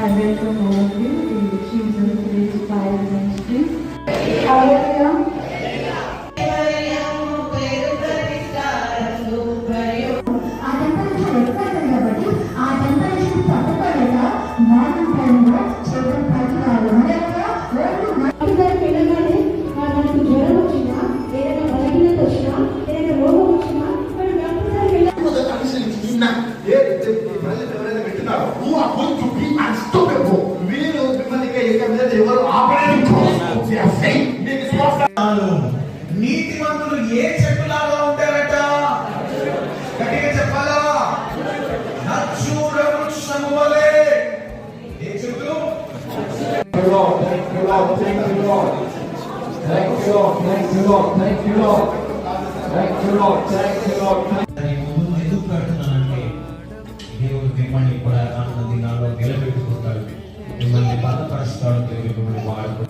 I welcome all of you to choosing today's Bible ministry. Hallelujah. Who are going to be unstoppable? మీరు మిమ్మల్ని ఎవరు ఆపలేరు. నీతిమంతులు ఏ చెట్టులాగా ఉంటారట? గట్టిగా చెప్పాలా? నచ్చూర వృక్షము వలె. ఏ చెట్టు? Thank you, Lord. Thank you, Lord. Thank you, Lord. Thank you, Lord. Thank you, Lord. Thank you, Lord. Thank you, Lord. Thank you, Lord. ఎందుకు పెడుతున్నానంటే దేవుడు మిమ్మల్ని కూడా ఆనంద దినాల్లో నిలబెట్టుకుంటాడు, మిమ్మల్ని బలపరుస్తాడు, దేవుడు మిమ్మల్ని వాడుకుంటాడు.